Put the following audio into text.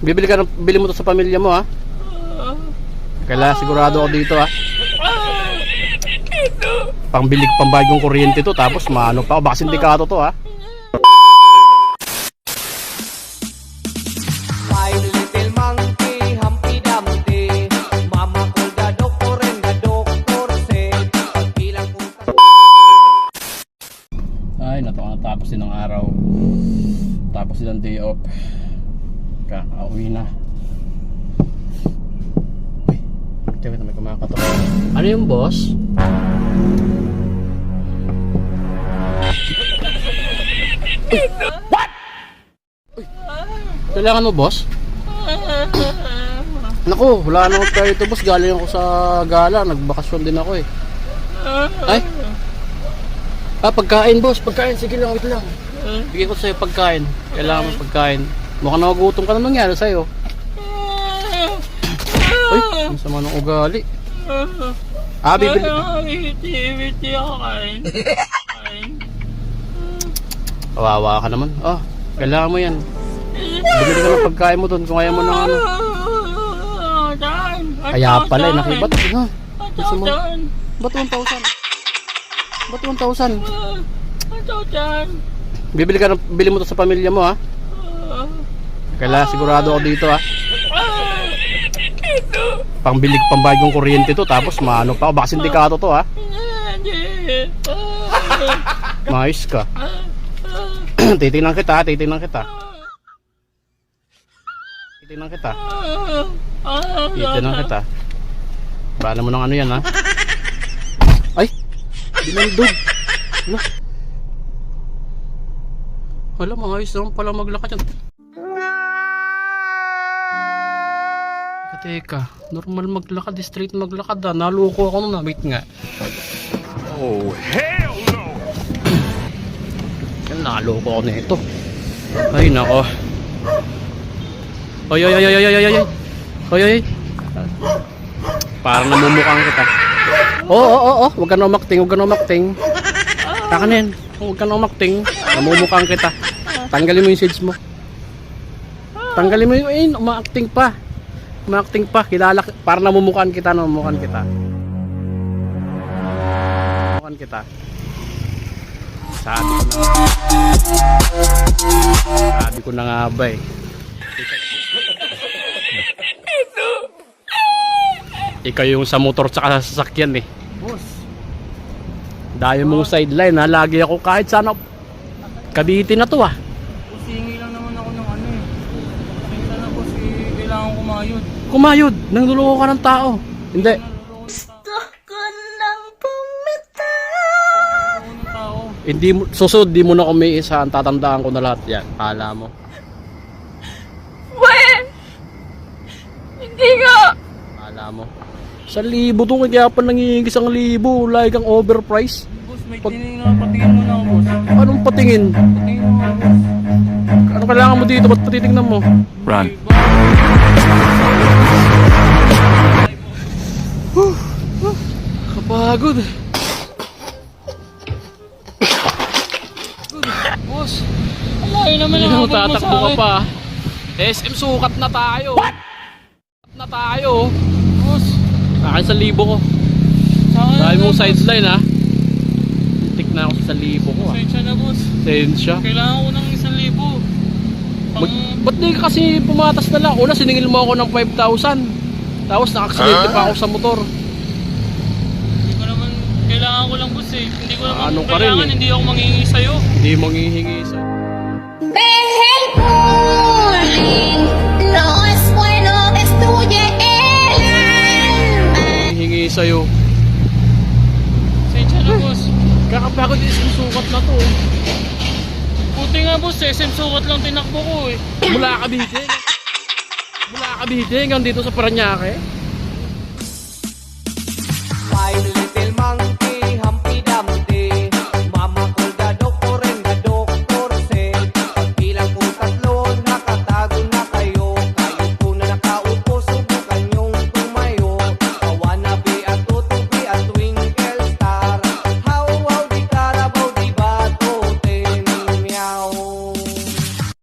Bili mo to sa pamilya mo, ha? Kailangan sigurado ako dito, ha? Pambagong kuryente to, tapos maano pa ako, baka sindikato to, ha? Five little monkey, Humpty Dumpty. Mama called the doctor and the doctor said, pagbilang po sa... Ay, natapos din ang araw. Tapos din ang day off. Kakauwi na. Uy, teka na, may kumakatok. Ano yung boss? Uy, what? Uy, kailangan mo, boss? Naku, wala na ako tayo ito, boss. Galing ako sa gala. Nagbakasyon din ako, eh. Ay, pagkain, boss. Pagkain, sige lang, wait lang. Bigyan ko sa'yo pagkain. Kailangan mo pagkain. Mukhang nagugutom ka na, nangyari sa'yo. Uy, ang sama ng ugali. Bibili. Hindi ako kain. Kawawa ka naman. Kailangan mo yan. Bibili ka ng pagkain mo doon kung ayaw mo ng ano. Kaya pala, nakibat. Gusto mo? Ba't 1,000? Ba't 1,000? Bili mo to sa pamilya mo, ha? Kailangan sigurado ako dito, ha? Pambagong kuryente to, tapos maano pa ako, baka sindikato to, ha? Maayos ka. Titingnan kita, ha? Titingnan kita. Bala mo ng ano yan, ha? Ay! Binandog! Ano? Wala, maayos naman pala maglakad yan. Teka, normal maglakad, straight maglakad, ha? Naloko ako nung wait nga. Oh, hell no! Naloko ako na ito. Ay, nako. Ay. Parang namumukhang kita. Huwag ka na umakting. Takanin. Huwag ka na umakting. Namumukhang kita. Tanggalin mo yung shades mo. Tanggalin mo yung umakting pa. Kilala, parang namumukhaan kita. Sabi ko na nga ba, eh. Ikaw yung sa motor tsaka sa sasakyan, eh. Boss. Dahil mong sideline, ha. Lagi ako kahit sana Cavite na to, ha. Boss, hingi lang naman ako ng ano, eh. Minsan na, boss, kailangan kumayod. Kumayod, nang luloko ka ng tao. Hindi. Hindi mo, susunod, di mo na kumiisa. Tatandaan ko na lahat yan. Kala mo. Hindi nga. Kala mo. 1,000 to, kaya pa nangingi 1,000. Like ang overprice. Boss, may patingin mo na ako, boss. Anong patingin? Patingin mo na, boss. Ano kailangan mo dito? Ba't patitignan mo? Run. Kapagod. Boss, alayo naman Hindi ang mo tatakbo ka pa. SM, sukat na tayo. Boss, Akin 1,000 ko. Dahil mong sideline, ha. Tik na ako sa 1,000 ko, ha. Sensya na, boss. Sensya. Kailangan ko ng 1,000. Ba't di ka kasi pumatas na lang? Una, siningil mo ako ng 5,000. Tapos nakaksidente pa ako sa motor. Hindi ko naman, kailangan ko lang, boss, eh. Hindi ko naman Ano ka rin, kailangan, eh. hindi ako manghihingi sa'yo. Hindi manghihingi sa... Manghihingi sa'yo. Sensya na, boss. Kakapagod isang sukat na to, eh. Buti nga, boss, SM sukat lang tinakbo ko, eh. Mula Cavite hanggang dito sa Paranaque. Five